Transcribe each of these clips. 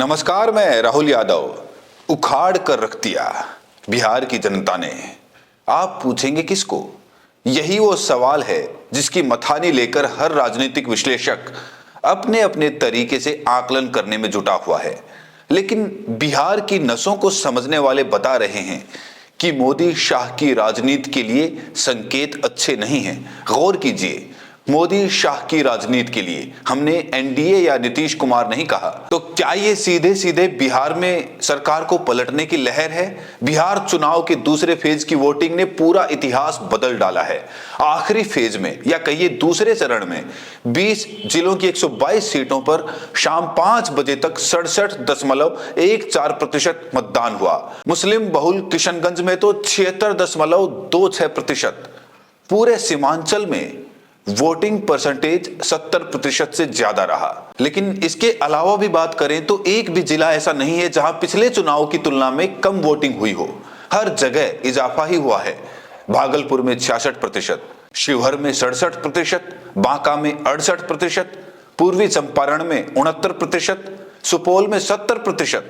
नमस्कार, मैं राहुल यादव। उखाड़ कर रख दिया बिहार की जनता ने। आप पूछेंगे किसको? यही वो सवाल है जिसकी मथानी लेकर हर राजनीतिक विश्लेषक अपने अपने तरीके से आकलन करने में जुटा हुआ है। लेकिन बिहार की नसों को समझने वाले बता रहे हैं कि मोदी शाह की राजनीति के लिए संकेत अच्छे नहीं हैं। गौर कीजिए, मोदी शाह की राजनीति के लिए हमने एनडीए या नीतीश कुमार नहीं कहा। तो क्या ये सीधे सीधे बिहार में सरकार को पलटने की लहर है? बिहार चुनाव के दूसरे फेज की वोटिंग ने पूरा इतिहास बदल डाला है। आखिरी फेज में या कहिए दूसरे चरण में 20 जिलों की 122 सीटों पर शाम 5 बजे तक 67.14% मतदान हुआ। मुस्लिम बहुल किशनगंज में तो 76.26%। पूरे सीमांचल में वोटिंग परसेंटेज 70% से ज्यादा रहा। लेकिन इसके अलावा भी बात करें तो एक भी जिला ऐसा नहीं है जहां पिछले चुनाव की तुलना में कम वोटिंग हुई हो। हर जगह इजाफा ही हुआ है। भागलपुर में 66%, शिवहर में 67%, बांका में 68%, पूर्वी चंपारण में 69%, सुपौल में 70%।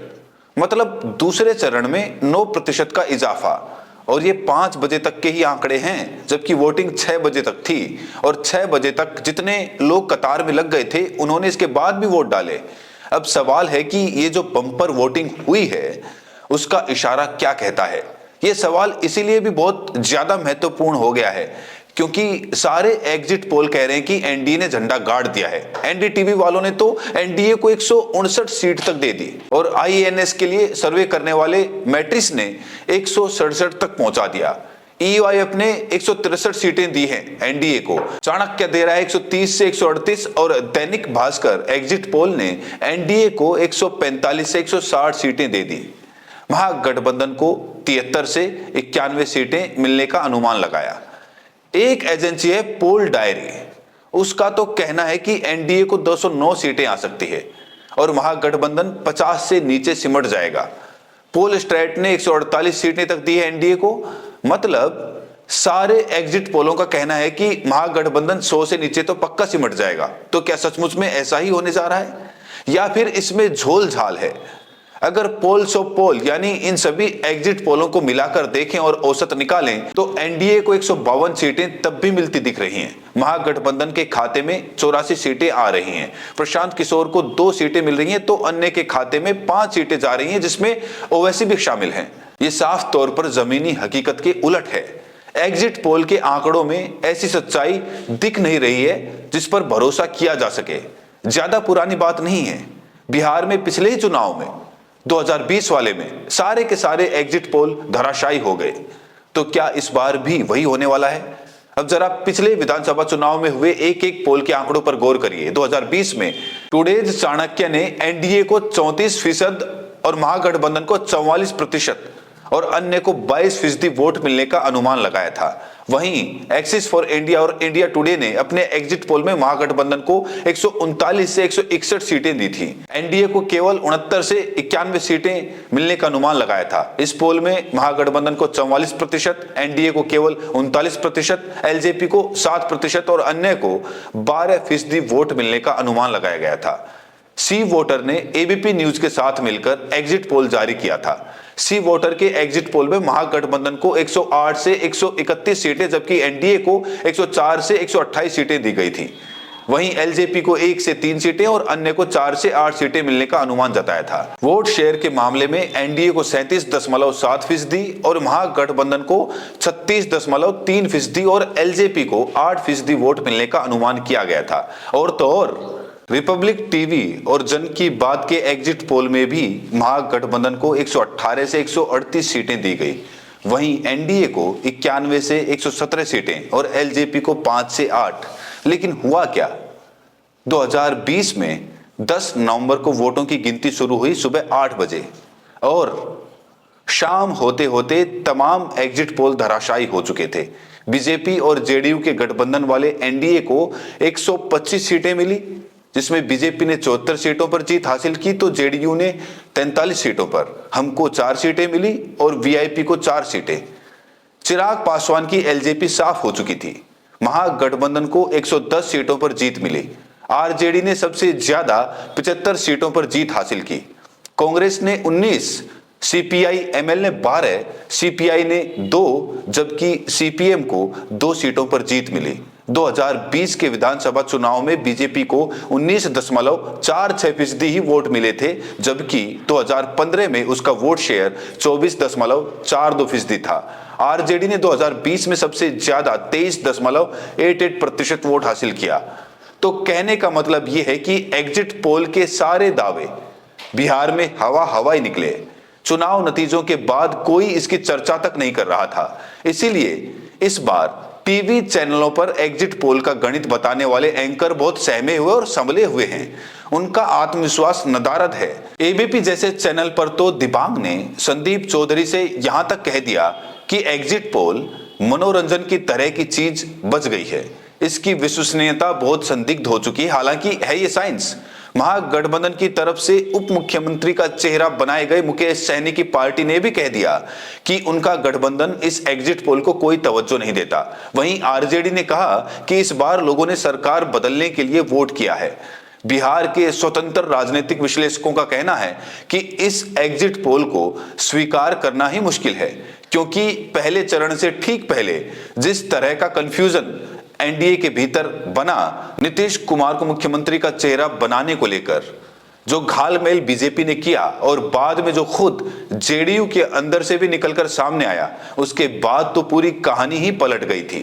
मतलब दूसरे चरण में 9% का इजाफा। और ये 5 बजे तक के ही आंकड़े हैं, जबकि वोटिंग 6 बजे तक थी। और 6 बजे तक जितने लोग कतार में लग गए थे, उन्होंने इसके बाद भी वोट डाले। अब सवाल है कि ये जो बम्पर वोटिंग हुई है, उसका इशारा क्या कहता है? ये सवाल इसीलिए भी बहुत ज्यादा महत्वपूर्ण हो गया है क्योंकि सारे एग्जिट पोल कह रहे हैं कि एनडीए ने झंडा गाड़ दिया है। एनडीटीवी वालों ने तो एनडीए को 159 सीट तक दे दी और आईएनएस के लिए सर्वे करने वाले मैट्रिक्स ने 167 तक पहुंचा दिया। ईवाईएफ ने 163 सीटें दी हैं एनडीए को। चाणक्य दे रहा है 130 से 138 और दैनिक भास्कर एग्जिट पोल ने एनडीए को 145 से 160 सीटें दे दी। महागठबंधन को 73 से 91 सीटें मिलने का अनुमान लगाया। एक एजेंसी है पोल डायरी, उसका तो कहना है कि एनडीए को 209 सीटें आ सकती है और महागठबंधन 50 से नीचे सिमट जाएगा। पोल स्ट्रेट ने 148 सीटें तक दी है एनडीए को। मतलब सारे एग्जिट पोलों का कहना है कि महागठबंधन 100 से नीचे तो पक्का सिमट जाएगा। तो क्या सचमुच में ऐसा ही होने जा रहा है या फिर इसमें झोल झाल है? अगर पोल्स ऑफ पोल यानी इन सभी एग्जिट पोलों को मिलाकर देखें और औसत निकालें तो एनडीए को 152 सीटें तब भी मिलती दिख रही हैं। महागठबंधन के खाते में 84 सीटें आ रही हैं। प्रशांत किशोर को 2 सीटें मिल रही हैं तो अन्य के खाते में 5 सीटें जा रही हैं, जिसमें ओवैसी भी शामिल हैं। ये साफ तौर पर जमीनी हकीकत के उलट है। एग्जिट पोल के आंकड़ों में ऐसी सच्चाई दिख नहीं रही है जिस पर भरोसा किया जा सके। ज्यादा पुरानी बात नहीं है। बिहार में पिछले ही चुनाव में 2020 वाले में सारे के सारे एग्जिट पोल धराशायी हो गए। तो क्या इस बार भी वही होने वाला है? अब जरा पिछले विधानसभा चुनाव में हुए एक एक पोल के आंकड़ों पर गौर करिए। 2020 में टुडेज चाणक्य ने एनडीए को 34% और महागठबंधन को 44% और अन्य को 22% वोट मिलने का अनुमान लगाया था। वहीं एक्सिस फॉर इंडिया और इंडिया टुडे ने अपने एग्जिट पोल में महागठबंधन को 139 से 161 सीटें दी थी। एनडीए को केवल 69 से 91 सीटें मिलने का अनुमान लगाया था। इस पोल में महागठबंधन को 44%, एनडीए को केवल 39%, एलजेपी को 7% और अन्य को 12% वोट मिलने का अनुमान लगाया गया था। सी वोटर ने एबीपी न्यूज के साथ मिलकर एग्जिट पोल जारी किया था। सी वोटर के एग्जिट पोल में महागठबंधन को 108 से 131 सीटें जबकि एनडीए को 104 से 128 सीटें दी गई थी। वहीं एलजेपी को 1 से 3 सीटें और अन्य को 4 से 8 सीटें मिलने का अनुमान जताया था। वोट शेयर के मामले में एनडीए को 37.7% और महागठबंधन को 36.3% और एलजेपी को 8% वोट मिलने का अनुमान किया गया था। और तो और रिपब्लिक टीवी और जन की बात के एग्जिट पोल में भी महागठबंधन को 118 से 138 सीटें दी गई। वहीं एनडीए को 91 से 117 सीटें और एलजेपी को 5 से 8। लेकिन हुआ क्या? 2020 में 10 नवंबर को वोटों की गिनती शुरू हुई सुबह 8 बजे और शाम होते होते तमाम एग्जिट पोल धराशायी हो चुके थे। बीजेपी और जेडीयू के गठबंधन वाले एनडीए को 125 सीटें मिली, जिसमें बीजेपी ने 74 सीटों पर जीत हासिल की तो जेडीयू ने 43 सीटों पर। हमको 4 सीटें मिली और वीआईपी को 4 सीटें। चिराग पासवान की एलजेपी साफ हो चुकी थी। महागठबंधन को 110 सीटों पर जीत मिली। आरजेडी ने सबसे ज्यादा 75 सीटों पर जीत हासिल की। कांग्रेस ने 19, सीपीआई एमएल ने 12, सीपीआई ने 2, जबकि सीपीएम को 2 सीटों पर जीत मिली। 2020 के विधानसभा चुनाव में बीजेपी को 19.46% ही वोट मिले थे, जबकि 2015 में उसका वोट शेयर 24.42% था। आरजेडी ने 2020 में सबसे ज्यादा 23.88% वोट हासिल किया। तो कहने का मतलब यह है कि एग्जिट पोल के सारे दावे बिहार में हवा ही निकले। चुनाव नतीजों के बाद कोई इसकी चर्चा तक नहीं कर रहा था। इसीलिए इस बार टीवी चैनलों पर एग्जिट पोल का गणित बताने वाले एंकर बहुत सहमे हुए और संभले हुए हैं। उनका आत्मविश्वास नदारद है। एबीपी जैसे चैनल पर तो दिबांग ने संदीप चौधरी से यहां तक कह दिया कि एग्जिट पोल मनोरंजन की तरह की चीज बच गई है, इसकी विश्वसनीयता बहुत संदिग्ध हो चुकी है। हालांकि है ये साइंस। महागठबंधन की तरफ से उप मुख्यमंत्री का चेहरा बनाए गए मुकेश सहनी की पार्टी ने भी कह दिया कि उनका गठबंधन इस एग्जिट पोल को कोई तवज्जो नहीं देता। वहीं आरजेडी ने कहा कि इस बार लोगों ने सरकार बदलने के लिए वोट किया है। बिहार के स्वतंत्र राजनीतिक विश्लेषकों का कहना है कि इस एग्जिट पोल को स्वीकार करना ही मुश्किल है, क्योंकि पहले चरण से ठीक पहले जिस तरह का कंफ्यूजन एनडीए के भीतर बना, नीतीश कुमार को मुख्यमंत्री का चेहरा बनाने को लेकर जो घालमेल बीजेपी ने किया और बाद में जो खुद जेडीयू के अंदर से भी निकलकर सामने आया, उसके बाद तो पूरी कहानी ही पलट गई थी।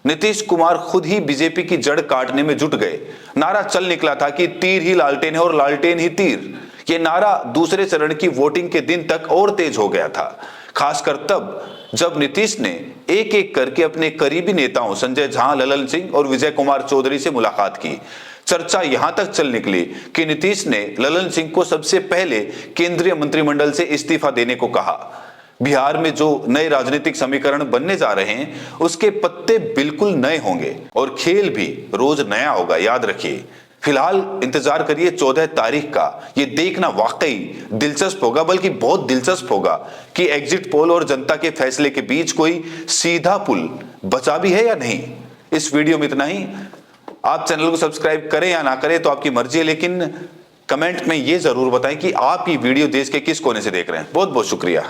नीतीश कुमार खुद ही बीजेपी की जड़ काटने में जुट गए। नारा चल निकला था कि तीर ही लालटेन है और लालटेन ही तीर। ये नारा दूसरे चरण की वोटिंग के दिन तक और तेज हो गया था, खासकर तब जब नीतीश ने एक एक करके अपने करीबी नेताओं संजय झा, ललन सिंह और विजय कुमार चौधरी से मुलाकात की। चर्चा यहां तक चल निकली कि नीतीश ने ललन सिंह को सबसे पहले केंद्रीय मंत्रिमंडल से इस्तीफा देने को कहा। बिहार में जो नए राजनीतिक समीकरण बनने जा रहे हैं, उसके पत्ते बिल्कुल नए होंगे और खेल भी रोज नया होगा, याद रखिए। फिलहाल इंतजार करिए 14 तारीख का। ये देखना वाकई दिलचस्प होगा, बल्कि बहुत दिलचस्प होगा कि एग्जिट पोल और जनता के फैसले के बीच कोई सीधा पुल बचा भी है या नहीं। इस वीडियो में इतना ही। आप चैनल को सब्सक्राइब करें या ना करें तो आपकी मर्जी है, लेकिन कमेंट में ये जरूर बताएं कि आप ये वीडियो देश के किस कोने से देख रहे हैं। बहुत बहुत शुक्रिया।